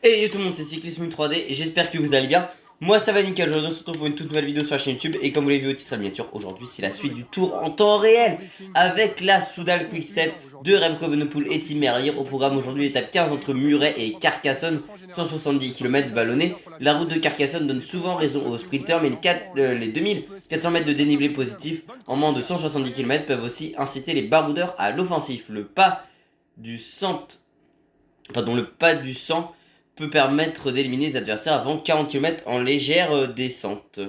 Et yo tout le monde, c'est Cyclisme 3D et j'espère que vous allez bien. Moi ça va nickel, aujourd'hui on se retrouve pour une toute nouvelle vidéo sur la chaîne YouTube. Et comme vous l'avez vu au titre et miniature, aujourd'hui c'est la suite du tour en temps réel avec la Soudal Quickstep de Remco Evenepoel et Tim Merlier. Au programme aujourd'hui l'étape 15 entre Muret et Carcassonne, 170 km vallonnés. La route de Carcassonne donne souvent raison aux sprinters, mais les 2400 mètres de dénivelé positif en moins de 170 km peuvent aussi inciter les baroudeurs à l'offensif. Le pas du sang peut permettre d'éliminer les adversaires avant 40 km en légère descente.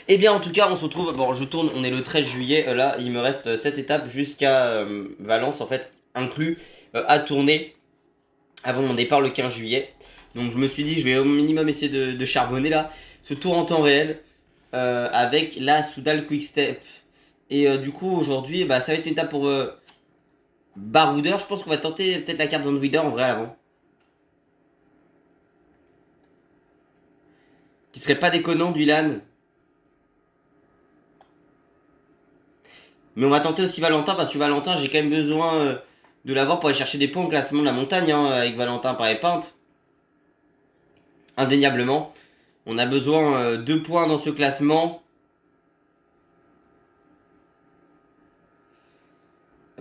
Et bien en tout cas on se retrouve, bon je tourne, on est le 13 juillet, là il me reste cette étape jusqu'à Valence en fait, inclus à tourner avant mon départ le 15 juillet. Donc je me suis dit je vais au minimum essayer de charbonner là, ce tour en temps réel avec la Soudal Quickstep. Et du coup aujourd'hui bah, ça va être une étape pour baroudeur, je pense qu'on va tenter peut-être la carte Zandvoider en vrai à l'avant. Qui serait pas déconnant du LAN. Mais on va tenter aussi Valentin parce que Valentin, j'ai quand même besoin de l'avoir pour aller chercher des points au classement de la montagne hein, avec Valentin par épinte. Indéniablement. On a besoin de points dans ce classement.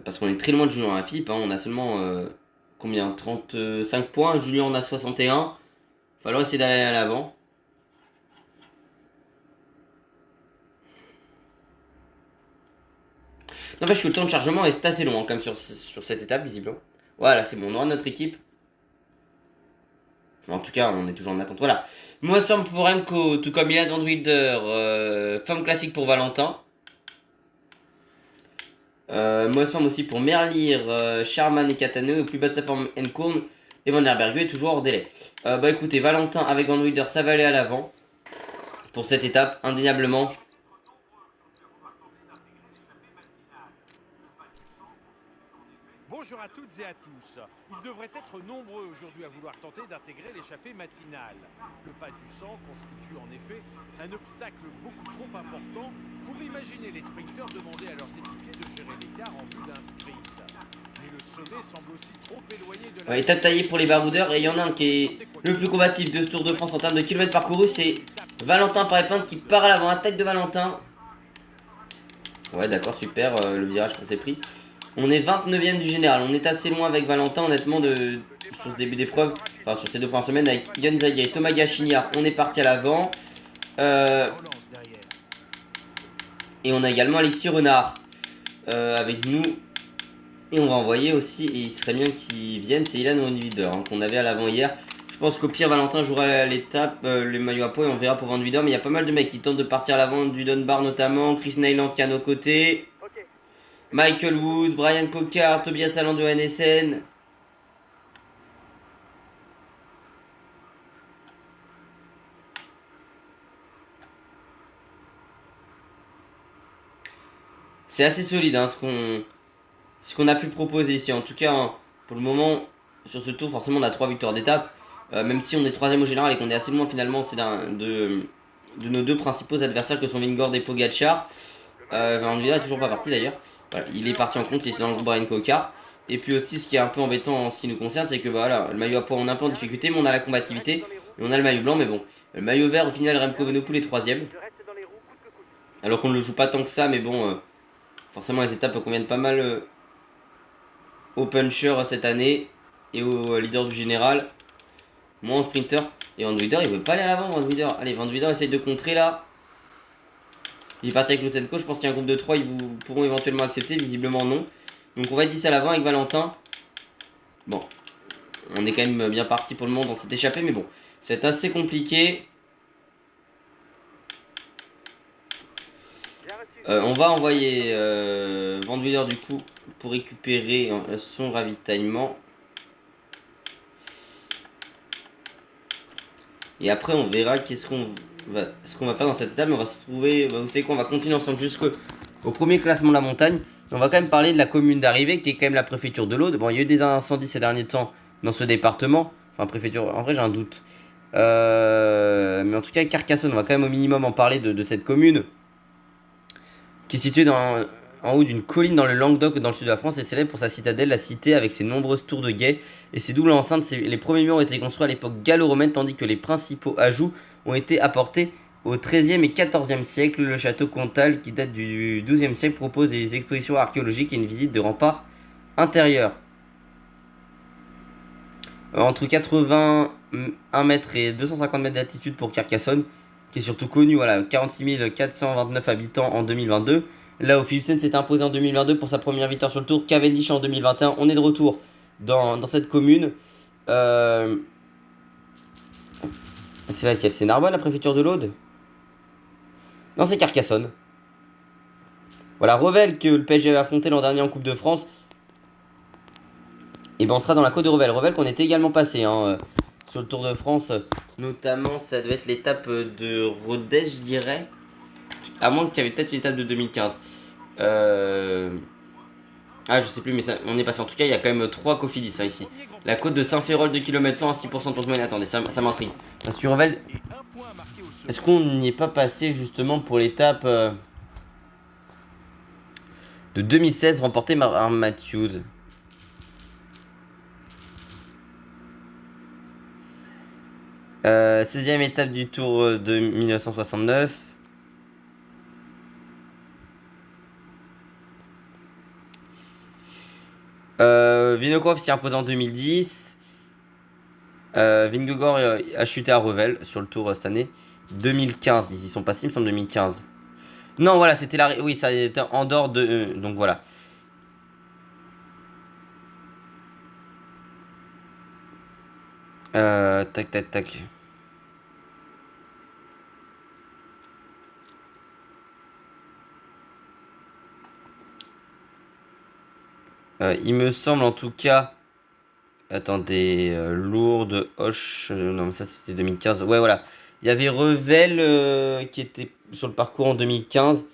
Parce qu'on est très loin de Julien Lafilippe. Hein. On a seulement combien 35 points. Julien en a 61. Il va falloir essayer d'aller à l'avant. N'empêche que le temps de chargement est assez long hein, comme sur cette étape visiblement. Voilà, c'est bon, on aura notre équipe. En tout cas, on est toujours en attente. Voilà. Moi, somme pour Remco, tout comme Ilan Van Wilder, femme classique pour Valentin. Moi, somme aussi pour Merlier, Charman et Catano. Au plus bas de sa forme, Enkourn. Et Van der Bergue est toujours hors délai. Bah écoutez, Valentin avec Van Wilder, ça va aller à l'avant. Pour cette étape, indéniablement. Bonjour à toutes et à tous. Ils devraient être nombreux aujourd'hui à vouloir tenter d'intégrer l'échappée matinale. Le pas du sang constitue en effet un obstacle beaucoup trop important pour imaginer les sprinteurs demander à leurs équipiers de gérer l'écart en vue d'un sprint. Mais le sommet semble aussi trop éloigné de la... Ouais, étape taillée pour les baroudeurs. Et il y en a un qui est le plus combatif de ce Tour de France en termes de kilomètres parcourus. C'est Valentin par épinte qui part à l'avant. Attaque de Valentin. Ouais, d'accord, super. Le virage qu'on s'est pris. On est 29ème du général. On est assez loin avec Valentin, honnêtement, sur ce début d'épreuve. Enfin, sur ces deux premières semaines avec Yann Zaghi et Thomas Gachignard. On est parti à l'avant. Et on a également Alexis Renard avec nous. Et on va envoyer aussi, et il serait bien qu'il vienne, c'est Ilan Van Wilder hein, qu'on avait à l'avant hier. Je pense qu'au pire, Valentin jouera l'étape, le maillot à poids, et on verra pour Van Wilder. Mais il y a pas mal de mecs qui tentent de partir à l'avant, du Dunbar notamment, Chris Neylands qui est à nos côtés. Michael Wood, Brian Cocard, Tobias Allen de NSN. C'est assez solide hein, ce qu'on a pu proposer ici. En tout cas, hein, pour le moment, sur ce tour, forcément, on a 3 victoires d'étape. Même si on est 3ème au général et qu'on est assez loin finalement, c'est de nos deux principaux adversaires que sont Vingord et Pogacar. Van Wilder est toujours pas parti d'ailleurs. Voilà, il est parti en compte, il est dans le groupe Brian Cocard. Et puis aussi, ce qui est un peu embêtant en ce qui nous concerne, c'est que bah, voilà, le maillot à poids, on est un peu en difficulté, mais on a la combativité. Et on a le maillot blanc, mais bon. Le maillot vert, au final, Remco Evenepoel est 3ème. Alors qu'on ne le joue pas tant que ça, mais bon, forcément, les étapes conviennent pas mal au puncher cette année et au leader du général. Moins au sprinter. Et Van Wilder, il veut pas aller à l'avant, Van Wilder. Allez, Van Wilder essaye de contrer là. Il est parti avec Lutsenko, je pense qu'il y a un groupe de 3, ils pourront éventuellement accepter, visiblement non. Donc on va être 10 à l'avant avec Valentin. Bon, on est quand même bien parti pour le moment dans cette échappée, mais bon, c'est assez compliqué. On va envoyer Van Wilder du coup pour récupérer son ravitaillement. Et après on verra ce qu'on va faire dans cette étape, mais on va se trouver, vous savez quoi, on va continuer ensemble jusqu'au premier classement de la montagne. On va quand même parler de la commune d'arrivée qui est quand même la préfecture de l'Aude. Bon, il y a eu des incendies ces derniers temps dans ce département. Enfin, préfecture, en vrai j'ai un doute. Mais en tout cas, Carcassonne, on va quand même au minimum en parler de cette commune qui est située dans en haut d'une colline dans le Languedoc, dans le sud de la France, est célèbre pour sa citadelle, la cité, avec ses nombreuses tours de guet et ses doubles enceintes. Les premiers murs ont été construits à l'époque gallo-romaine, tandis que les principaux ajouts ont été apportés au XIIIe et XIVe siècle. Le château Comtal, qui date du XIIe siècle, propose des expositions archéologiques et une visite de remparts intérieurs. Entre 81 mètres et 250 mètres d'altitude pour Carcassonne, qui est surtout connu, voilà, 46 429 habitants en 2022. Là où Philipsen s'est imposé en 2022 pour sa première victoire sur le tour, Cavendish en 2021. On est de retour dans cette commune. C'est laquelle? C'est Narbonne, la préfecture de l'Aude? Non, c'est Carcassonne. Voilà, Revel que le PSG avait affronté l'an dernier en Coupe de France. Et ben on sera dans la côte de Revel. Revel qu'on était également passé sur le Tour de France. Notamment, ça devait être l'étape de Rodez, je dirais. À moins qu'il y avait peut-être une étape de 2015. Ah, je sais plus, mais ça, on est passé. En tout cas, il y a quand même 3 Cofidis ici. La côte de Saint-Férol, 2 km 100 à 6% de ton moyen. Attendez, ça m'intrigue. Parce que Revel, est-ce qu'on n'y est pas passé justement pour l'étape de 2016 remportée par Matthews? 16e étape du Tour de 1969. Vinokourov s'y impose en 2010. Vingegaard a chuté à Revel sur le Tour cette année. 2015, ils y sont passés, il me semble, 2015. Non, voilà, c'était la... Oui, ça était en dehors de... donc voilà. Tac, tac, tac. Il me semble en tout cas... Attendez, Lourdes, Hoche... non, ça c'était 2015. Ouais, voilà. Il y avait Revel qui était sur le parcours en 2015.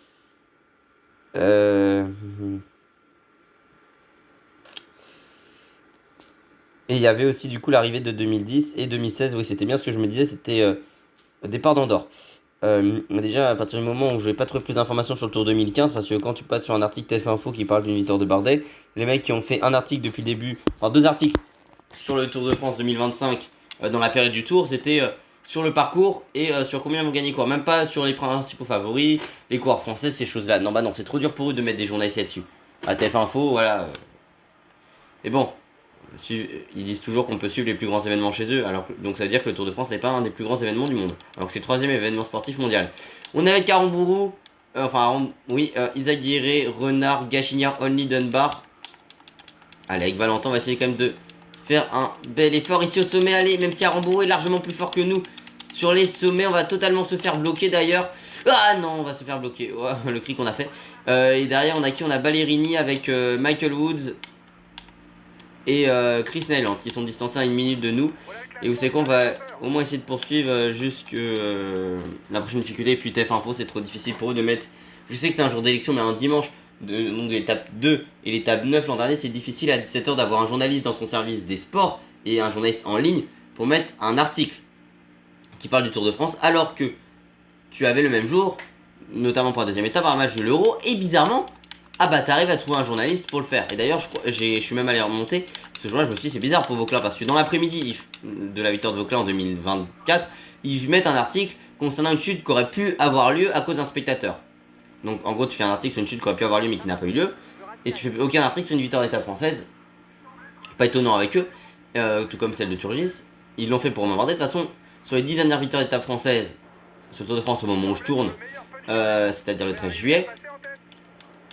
Et il y avait aussi du coup l'arrivée de 2010 et 2016. Oui, c'était bien ce que je me disais, c'était départ d'Andorre. Déjà, à partir du moment où je vais pas trouver plus d'informations sur le Tour 2015, parce que quand tu passes sur un article TF Info qui parle d'une victoire de Bardet, les mecs qui ont fait un article depuis le début, enfin 2 articles sur le Tour de France 2025 dans la période du Tour, c'était sur le parcours et sur combien ils vont gagner quoi. Même pas sur les principaux favoris, les coureurs français, ces choses-là. Non, bah non, c'est trop dur pour eux de mettre des journalistes là-dessus. À TF Info, voilà. Et bon, ils disent toujours qu'on peut suivre les plus grands événements chez eux, donc ça veut dire que le Tour de France n'est pas un des plus grands événements du monde, alors que c'est le 3e événement sportif mondial. On est avec Aramburu, Izaguirre, Renard, Gachignard, Only, Dunbar. Allez, avec Valentin, on va essayer quand même de faire un bel effort ici au sommet. Allez, même si Aramburu est largement plus fort que nous sur les sommets, on va totalement se faire bloquer d'ailleurs. Ah non, on va se faire bloquer, oh, le cri qu'on a fait. Et derrière, on a qui? On a Ballerini avec Michael Woods et Chris Nyland qui sont distancés à 1 minute de nous. Et vous savez quoi, on va au moins essayer de poursuivre jusque la prochaine difficulté. Et puis TF Info, c'est trop difficile pour eux de mettre... Je sais que c'est un jour d'élection, mais un dimanche, donc l'étape 2 et l'étape 9 l'an dernier, c'est difficile à 17h d'avoir un journaliste dans son service des sports et un journaliste en ligne pour mettre un article qui parle du Tour de France, alors que tu avais le même jour, notamment pour la 2e étape, un match de l'Euro, et bizarrement, ah bah t'arrives à trouver un journaliste pour le faire. Et d'ailleurs je suis même allé remonter. Ce jour-là je me suis dit c'est bizarre pour Vauclin, parce que dans l'après-midi de la victoire de Vauclin en 2024, ils mettent un article concernant une chute qui aurait pu avoir lieu à cause d'un spectateur. Donc en gros tu fais un article sur une chute qui aurait pu avoir lieu mais qui n'a pas eu lieu. Et tu fais aucun article sur une victoire d'étape française. Pas étonnant avec eux. Tout comme celle de Turgis. Ils l'ont fait pour m'aborder. De toute façon, sur les 10 dernières victoires d'étape françaises sur le Tour de France au moment où je tourne, c'est-à-dire le 13 juillet,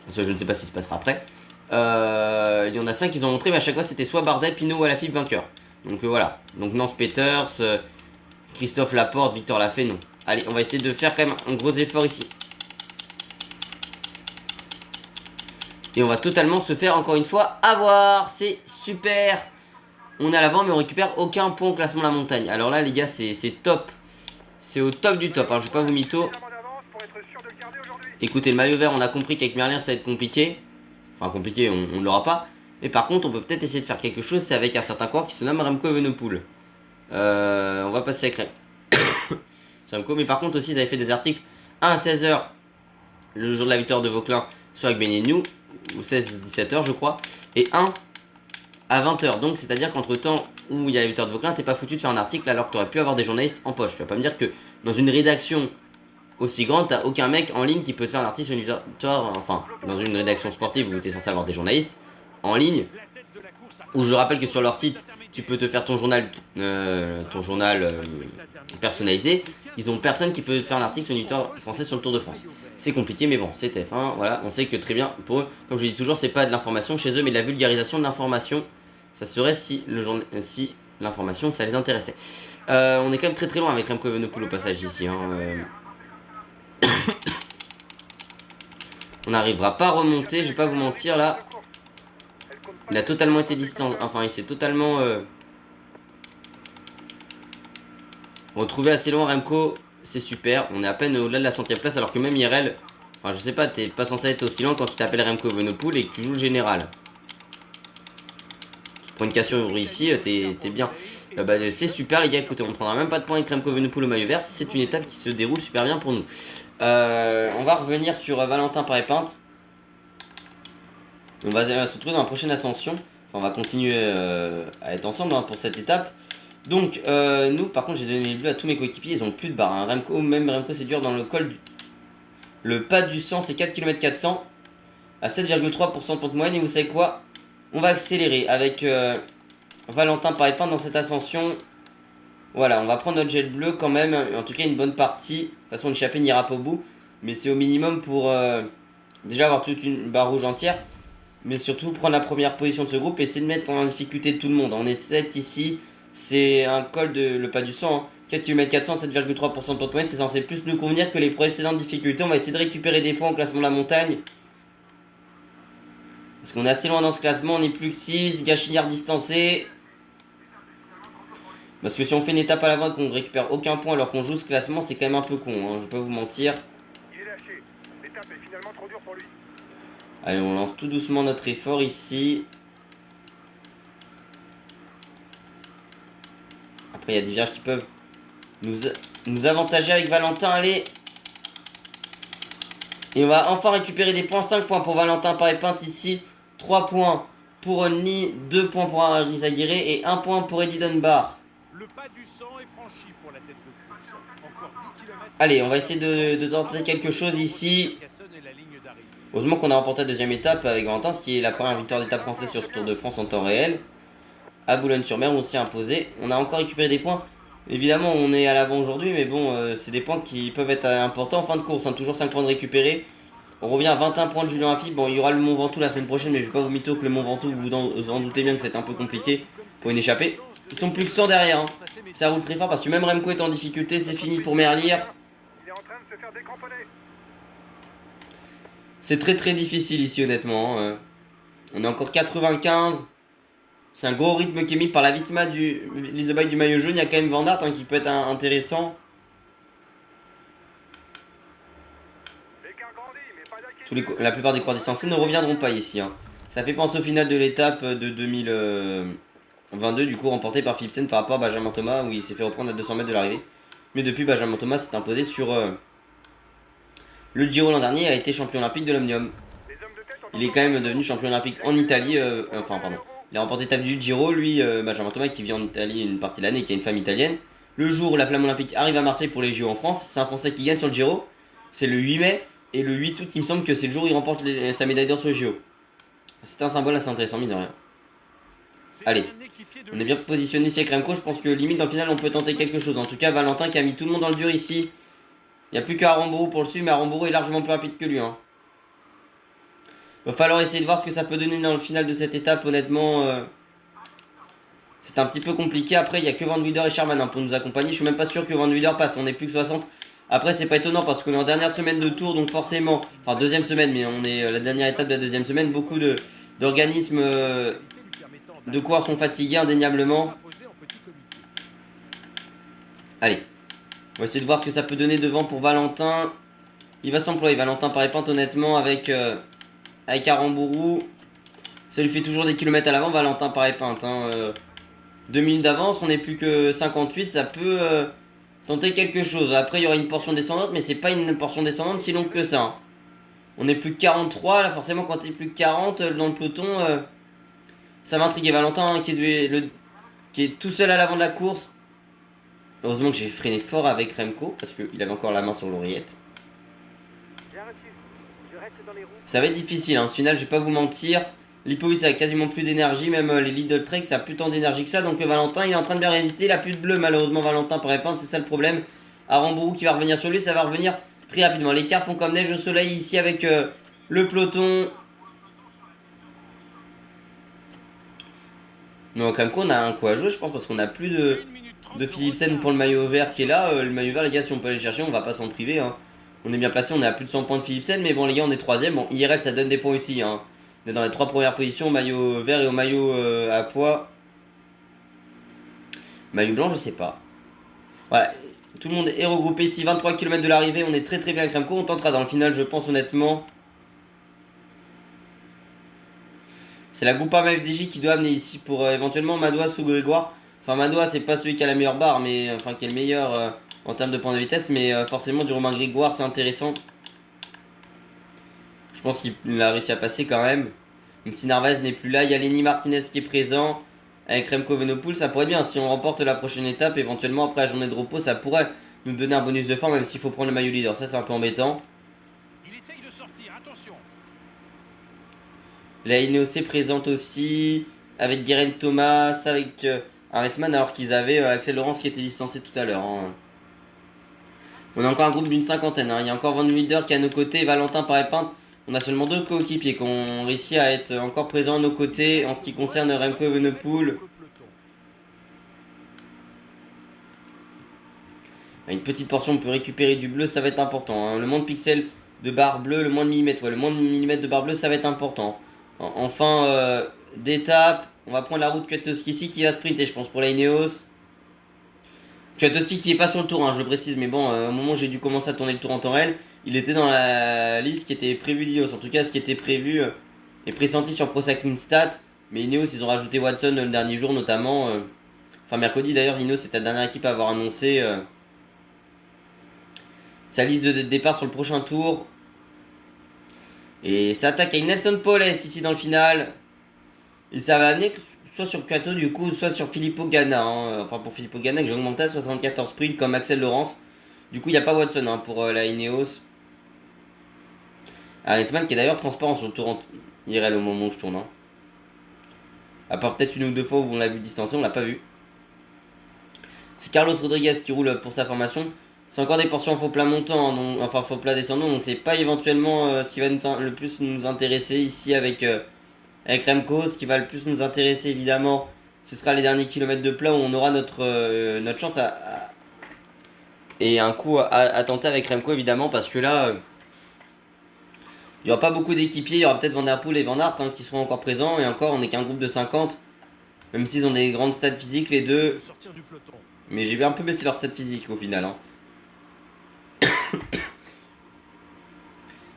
parce que je ne sais pas ce qui se passera après. Il y en a 5 qu'ils ont montré, mais à chaque fois c'était soit Bardet, Pinot ou Alaphilippe vainqueur. Donc voilà. Donc Nance Peters, Christophe Laporte, Victor Lafay, non. Allez, on va essayer de faire quand même un gros effort ici. Et on va totalement se faire encore une fois avoir. C'est super. On est à l'avant mais on récupère aucun point au classement de la montagne. Alors là les gars c'est top. C'est au top du top, hein. Je vais pas vous mytho. Écoutez, le maillot vert, on a compris qu'avec Merlier ça va être compliqué. Enfin compliqué, on ne l'aura pas. Mais par contre on peut peut-être essayer de faire quelque chose. C'est avec un certain coureur qui se nomme Remco Evenepoel. On va passer avec Remco. Mais par contre aussi ils avaient fait des articles à 16h le jour de la victoire de Vauclin sur Agbenienou, ou 16-17h je crois, et un à 20h. Donc c'est à dire qu'entre temps où il y a la victoire de Vauquelin, t'es pas foutu de faire un article alors que tu aurais pu avoir des journalistes en poche. Tu vas pas me dire que dans une rédaction aussi grande, t'as aucun mec en ligne qui peut te faire un article sur une victoire, enfin dans une rédaction sportive où t'es censé avoir des journalistes en ligne, où je rappelle que sur leur site tu peux te faire ton journal personnalisé. Ils ont personne qui peut te faire un article sur une victoire française sur le Tour de France. C'est compliqué, mais bon, c'est TF1, voilà, on sait que très bien, pour eux, comme je dis toujours, c'est pas de l'information chez eux, mais de la vulgarisation de l'information. Ça serait si si l'information, ça les intéressait. On est quand même très loin avec Remco Evenepoel au passage ici. Hein, on n'arrivera pas à remonter, je vais pas vous mentir là. Il a totalement été distant, enfin il s'est totalement retrouvé assez loin Remco, c'est super. On est à peine au-delà de la 100e place alors que même IRL, enfin je sais pas, t'es pas censé être aussi loin quand tu t'appelles Remco Evenepoel et que tu joues le général. Pour une cassure ici, t'es bien. C'est super les gars, écoutez, on prendra même pas de points avec Remco Evenepoel au maillot vert. C'est une étape qui se déroule super bien pour nous. On va revenir sur Valentin Paré-Pinte. On va se retrouver dans la prochaine ascension. Enfin, on va continuer à être ensemble pour cette étape. Donc nous par contre j'ai donné les bleus à tous mes coéquipiers. Ils ont plus de barre. Hein. Remco c'est dur dans le col le pas du 100, c'est 4 km 400 à 7,3% de pente moyenne. Et vous savez quoi? On va accélérer avec Valentin Paré-Pinte dans cette ascension. Voilà, on va prendre notre jet bleu quand même. En tout cas, une bonne partie. De toute façon, l'échappée n'ira pas au bout. Mais c'est au minimum pour déjà avoir toute une barre rouge entière. Mais surtout prendre la première position de ce groupe et essayer de mettre en difficulté tout le monde. On est 7 ici. C'est un col de le pas du 100. Hein. 4 km 400, 7,3% de pente moyenne. C'est censé plus nous convenir que les précédentes difficultés. On va essayer de récupérer des points au classement de la montagne. Parce qu'on est assez loin dans ce classement, on n'est plus que 6, Gachignard distancé. Parce que si on fait une étape à l'avant et qu'on ne récupère aucun point alors qu'on joue ce classement, c'est quand même un peu con, hein, je vais pas vous mentir. Il est lâché. L'étape est finalement trop dure pour lui. Allez, on lance tout doucement notre effort ici. Après, il y a des virages qui peuvent nous avantager avec Valentin, allez. Et on va enfin récupérer des points, 5 points pour Valentin Paré-Pinte ici. 3 points pour Only, 2 points pour Aris Aguirre et 1 point pour Eddie Dunbar. Le pas du 100 est franchi pour la tête de course. Encore 10 km. Allez, on va essayer de tenter quelque chose ici. Heureusement qu'on a remporté la deuxième étape avec Valentin, ce qui est la première victoire d'étape française sur ce Tour de France en temps réel. À Boulogne-sur-Mer, on s'y est imposé. On a encore récupéré des points. Évidemment, on est à l'avant aujourd'hui, mais bon, c'est des points qui peuvent être importants en fin de course. Hein. Toujours 5 points de récupérer. On revient à 21 points de Julien Lafilippe. Bon, il y aura le Mont Ventoux la semaine prochaine, mais je ne vais pas vous mytho que le Mont Ventoux, vous en doutez bien que c'est un peu compliqué pour une échappée. Ils sont plus que 100 derrière. Hein. Ça roule très fort parce que même Remco est en difficulté. C'est fini pour Merlier. Il est en train de se faire décramponner. C'est très difficile ici, honnêtement. Hein. On est encore 95. C'est un gros rythme qui est mis par la Visma du Lisebike du maillot jaune. Il y a quand même Van Aert hein, qui peut être intéressant. La plupart des coureurs distancés ne reviendront pas ici. Hein. Ça fait penser au final de l'étape de 2022, du coup remporté par Philipsen par rapport à Benjamin Thomas, où il s'est fait reprendre à 200 mètres de l'arrivée. Mais depuis, Benjamin Thomas s'est imposé sur le Giro l'an dernier et a été champion olympique de l'Omnium. Il est quand même devenu champion olympique en Italie. Il a remporté l'étape du Giro, lui, Benjamin Thomas, qui vit en Italie une partie de l'année et qui a une femme italienne. Le jour où la flamme olympique arrive à Marseille pour les JO en France, c'est un Français qui gagne sur le Giro. C'est le 8 mai. Et le 8 août, il me semble que c'est le jour où il remporte sa médaille d'or sur le JO. C'est un symbole assez intéressant, mine de rien. Allez, on est bien positionné ici avec Remco. Je pense que limite dans le final, on peut tenter quelque chose. En tout cas, Valentin qui a mis tout le monde dans le dur ici. Il n'y a plus qu'à Aramburu pour le suivre, mais Aramburu est largement plus rapide que lui. Hein. Va falloir essayer de voir ce que ça peut donner dans le final de cette étape. Honnêtement, c'est un petit peu compliqué. Après, il n'y a que Van Wider et Sherman hein, pour nous accompagner. Je suis même pas sûr que Van Wider passe. On est plus que 60. Après, c'est pas étonnant parce qu'on est en dernière semaine de tour, donc forcément, enfin deuxième semaine, mais on est la dernière étape de la deuxième semaine. Beaucoup d'organismes de coureurs sont fatigués indéniablement. Allez, on va essayer de voir ce que ça peut donner devant pour Valentin. Il va s'employer, Valentin Paré-Pinte, honnêtement, avec Aramburu. Ça lui fait toujours des kilomètres à l'avant, Valentin Paré-Pinte. Hein, 2 minutes d'avance, on n'est plus que 58, ça peut tenter quelque chose. Après, il y aura une portion descendante, mais c'est pas une portion descendante si longue que ça. Hein. On est plus que 43, là forcément quand t'es plus que 40 dans le peloton, ça m'a intrigué. Valentin hein, qui est tout seul à l'avant de la course. Heureusement que j'ai freiné fort avec Remco, parce qu'il avait encore la main sur l'oreillette. Ça va être difficile, hein. Ce final, je vais pas vous mentir. Lipovic a quasiment plus d'énergie, même les Lidl Trek, ça a plus tant d'énergie que ça. Donc Valentin, il est en train de bien résister. Il a plus de bleu, malheureusement, Valentin pour répondre, c'est ça le problème. Arambourou qui va revenir sur lui, ça va revenir très rapidement. Les cars font comme neige au soleil ici avec le peloton. Donc Remco, on a un coup à jouer, je pense, parce qu'on a plus de Philipsen pour le maillot vert qui est là. Le maillot vert, les gars, si on peut aller le chercher, on va pas s'en priver. Hein. On est bien placé, on est à plus de 100 points de Philipsen, mais bon, les gars, on est 3ème. Bon, IRL, ça donne des points aussi. Hein. On est dans les 3 premières positions, au maillot vert et au maillot à poids. Maillot blanc, je sais pas. Voilà, tout le monde est regroupé ici, 23 km de l'arrivée. On est très très bien avec Remco. On tentera dans le final, je pense, honnêtement. C'est la Groupama FDJ qui doit amener ici pour éventuellement Madouas ou Grégoire. Enfin, Madouas, c'est pas celui qui a la meilleure barre, mais enfin, qui est le meilleur en termes de points de vitesse. Mais forcément, du Romain Grégoire, c'est intéressant. Je pense qu'il a réussi à passer quand même. Même si Narvaez n'est plus là, il y a Lenny Martinez qui est présent. Avec Remco Evenepoel, ça pourrait bien. Si on remporte la prochaine étape, éventuellement après la journée de repos, ça pourrait nous donner un bonus de forme, même s'il faut prendre le maillot leader. Ça, c'est un peu embêtant. Il essaye de sortir, attention. La Ineos est présente aussi. Avec Guérin Thomas, avec Aretsman, alors qu'ils avaient Axel Laurence qui était distancé tout à l'heure. Hein. On a encore un groupe d'une cinquantaine. Hein. Il y a encore Van Wilder qui est à nos côtés, Valentin Paré-Pinte. On a seulement 2 coéquipiers qui ont réussi à être encore présents à nos côtés en ce qui concerne Remco Evenepoel. Une petite portion, on peut récupérer du bleu, ça va être important. Hein. Le moins de pixels de barre bleue, le moins de millimètres. Ouais, le moins de millimètres de barre bleue, ça va être important. En fin d'étape, on va prendre la route Kwiatkowski ici qui va sprinter, je pense, pour la Ineos. Kwiatkowski qui est pas sur le tour, hein, je le précise, mais bon, au moment où j'ai dû commencer à tourner le tour en temps réel, il était dans la liste qui était prévue d'Ineos. En tout cas, ce qui était prévu et pressenti sur Pro Cycling Stat. Mais Ineos, ils ont rajouté Watson le dernier jour, notamment. Enfin, mercredi d'ailleurs, Ineos, c'était la dernière équipe à avoir annoncé sa liste de départ sur le prochain tour. Et ça attaque avec Nelson Poles ici dans le final. Et ça va amener soit sur Kato du coup, soit sur Filippo Ganna. Hein. Enfin pour Filippo Ganna que j'ai augmenté à 74 sprint comme Axel Laurence. Du coup il n'y a pas Watson hein, pour la Ineos. Aretsman qui est d'ailleurs transparent sur le tour en IRL au moment où je tourne. Hein. À part peut-être une ou deux fois où on l'a vu distancer, on l'a pas vu. C'est Carlos Rodriguez qui roule pour sa formation. C'est encore des portions en faux plat montant, donc, enfin faux plat descendant, donc c'est pas éventuellement ce qui va le plus nous intéresser ici avec Remco. Ce qui va le plus nous intéresser évidemment, ce sera les derniers kilomètres de plat où on aura notre chance et un coup à tenter avec Remco évidemment, parce que là, il n'y aura pas beaucoup d'équipiers, il y aura peut-être Van Der Poel et Van Aert hein, qui seront encore présents, et encore on n'est qu'un groupe de 50, même s'ils ont des grandes stats physiques les deux, mais j'ai un peu baissé leur stats physiques au final. Hein.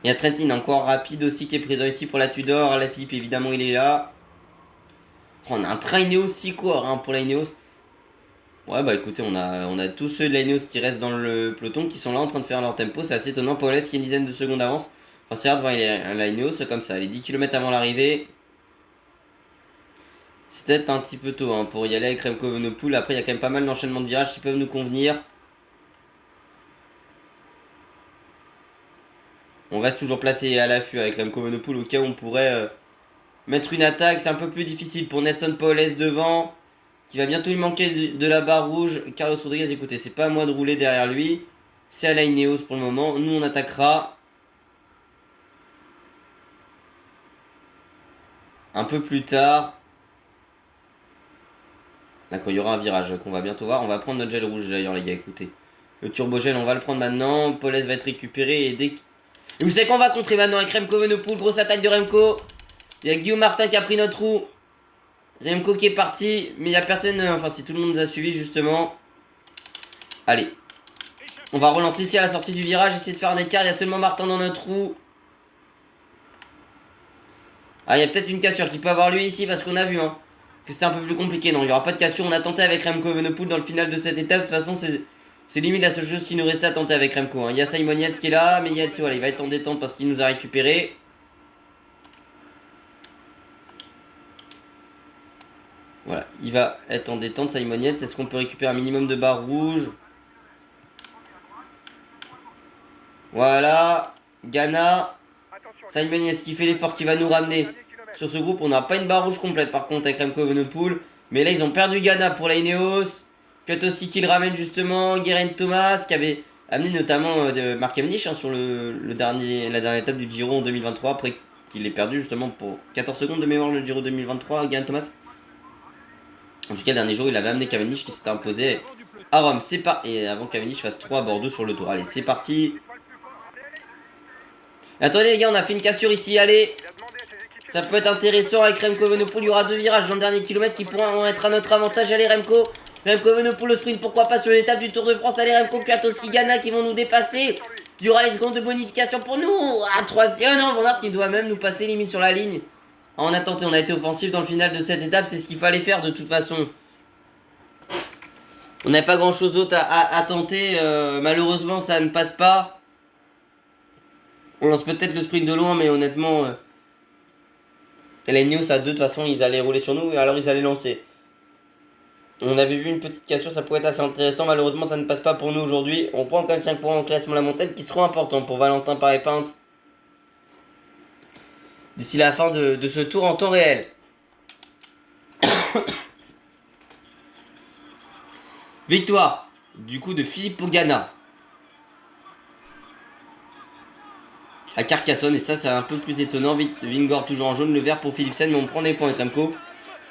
Il y a Trentin encore rapide aussi qui est présent ici pour la Tudor. La Philippe évidemment il est là. Oh, on a un train Ineos 6 coureurs hein, pour la Ineos. Ouais bah écoutez on a tous ceux de la Ineos qui restent dans le peloton qui sont là en train de faire leur tempo. C'est assez étonnant. Paulès qui a une dizaine de secondes d'avance. Enfin c'est rare de voir la Ineos comme ça. Les 10 km avant l'arrivée. C'est peut-être un petit peu tôt hein, pour y aller avec Remco Evenepoel. Après il y a quand même pas mal d'enchaînements de virages qui peuvent nous convenir. On reste toujours placé à l'affût avec Remco Evenepoel au cas où on pourrait mettre une attaque. C'est un peu plus difficile pour Nelson Poles devant, qui va bientôt lui manquer de la barre rouge. Carlos Rodriguez, écoutez, c'est pas à moi de rouler derrière lui. C'est à la Ineos pour le moment. Nous, on attaquera un peu plus tard. Là, quand il y aura un virage qu'on va bientôt voir. On va prendre notre gel rouge d'ailleurs, les gars, écoutez. Le turbo gel, on va le prendre maintenant. Poles va être récupéré et dès que... Et vous savez qu'on va contrer maintenant avec Remco Evenepoel, grosse attaque de Remco. Il y a Guillaume Martin qui a pris notre roue. Remco qui est parti, mais il n'y a personne, enfin si tout le monde nous a suivi justement. Allez, on va relancer ici à la sortie du virage, essayer de faire un écart, il y a seulement Martin dans notre roue. Ah il y a peut-être une cassure qui peut avoir lui ici parce qu'on a vu que c'était un peu plus compliqué. Non il n'y aura pas de cassure, on a tenté avec Remco Evenepoel dans le final de cette étape. De toute façon C'est limite la seule chose qui nous restait à tenter avec Remco. Hein. Il y a Simon Yates qui est là, mais Yates, voilà, il va être en détente parce qu'il nous a récupéré. Voilà, il va être en détente, Simon Yates. Est-ce qu'on peut récupérer un minimum de barres rouges? Voilà, Ghana. Attention, Simon Yates qui fait l'effort qui va nous ramener. Sur ce groupe, on n'a pas une barre rouge complète par contre avec Remco Evenepoel. Mais là, ils ont perdu Ghana pour la Ineos. Kwiatkowski qui le ramène justement. Geraint Thomas qui avait amené notamment Mark Cavendish hein, sur la dernière étape du Giro en 2023. Après qu'il l'ait perdu justement pour 14 secondes de mémoire le Giro 2023. Geraint Thomas. En tout cas, le dernier jour, il avait amené Cavendish qui s'était imposé à Rome. C'est parti. Et avant que Cavendish fasse 3 à Bordeaux sur le tour. Allez, c'est parti. Attendez les gars, on a fait une cassure ici. Allez. Ça peut être intéressant avec Remco Evenepoel. Il y aura 2 virages dans le dernier kilomètre qui pourront être à notre avantage. Allez Remco Evenepoel, le sprint, pourquoi pas sur l'étape du Tour de France. Allez Remco, Kwiatkowski, Ghana qui vont nous dépasser. Il y aura les secondes de bonification pour nous. Ah, 3e. Non, Van Aert qui doit même nous passer limite sur la ligne. On a tenté, on a été offensif dans le final de cette étape. C'est ce qu'il fallait faire de toute façon. On n'avait pas grand chose d'autre à tenter. Malheureusement, ça ne passe pas. On lance peut-être le sprint de loin, mais honnêtement... Et la Ineos à 2, de toute façon, ils allaient rouler sur nous, et alors ils allaient lancer. On avait vu une petite cassure, ça pourrait être assez intéressant. Malheureusement, ça ne passe pas pour nous aujourd'hui. On prend quand même 5 points en classement la montagne, qui seront importants pour Valentin Paré-Pinte. D'ici la fin de ce tour en temps réel. Victoire, du coup, de Filippo Ganna. À Carcassonne, et ça c'est un peu plus étonnant. Vingord toujours en jaune, le vert pour Philipsen, mais on prend des points avec Remco.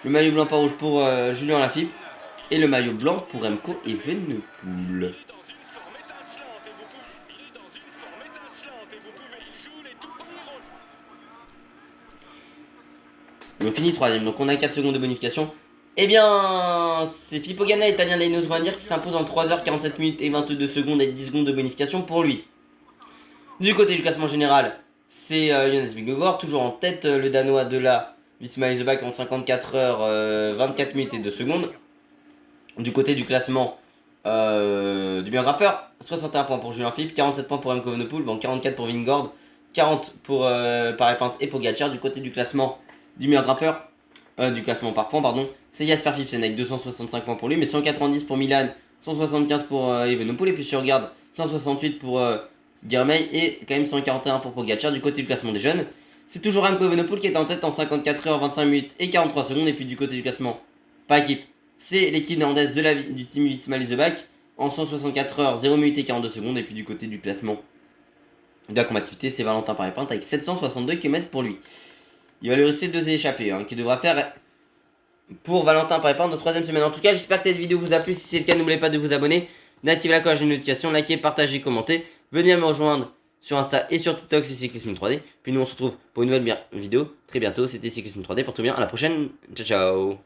Le maillot blanc pas rouge pour Julien Lafilippe. Et le maillot blanc pour Remco Evenepoel. On finit 3ème, donc on a 4 secondes de bonification. Eh bien, c'est Filippo Ganna, italien d'Ineos Grenadier, qui s'impose en 3h47 minutes et 22 secondes avec 10 secondes de bonification pour lui. Du côté du classement général, c'est Jonas Vingegaard, toujours en tête, le Danois de la Visma Leasebach en 54h24 minutes et 2 secondes. Du côté du classement du meilleur grimpeur, 61 points pour Julien Philippe, 47 points pour Remco Evenepoel, bon, 44 pour Vingegaard, 40 pour Paré-Pinte et Pogacar. Du côté du classement du meilleur grimpeur, du classement par points, pardon, c'est Jasper Philipsen avec 265 points pour lui, mais 190 pour Milan, 175 pour Evenepoel, et puis si on regarde, 168 pour... Guermey et quand même 141 pour Pogacar. Du côté du classement des jeunes, c'est toujours Remco Evenepoel qui est en tête en 54h25 minutes et 43 secondes. Et puis du côté du classement par équipe, c'est l'équipe néerlandaise du team Visma Leasebach en 164h 0 minutes et 42 secondes. Et puis du côté du classement de la combativité, c'est Valentin Paré-Pinte avec 762 km pour lui. Il va lui rester 2 échappées qui devra faire pour Valentin Paré-Pinte de 3ème semaine. En tout cas, j'espère que cette vidéo vous a plu. Si c'est le cas, n'oubliez pas de vous abonner, d'activer la cloche de notification, liker, partager, commenter. Venez me rejoindre sur Insta et sur TikTok, c'est Cyclisme 3D. Puis nous on se retrouve pour une nouvelle vidéo très bientôt. C'était Cyclisme 3D, pour tout bien, à la prochaine. Ciao ciao.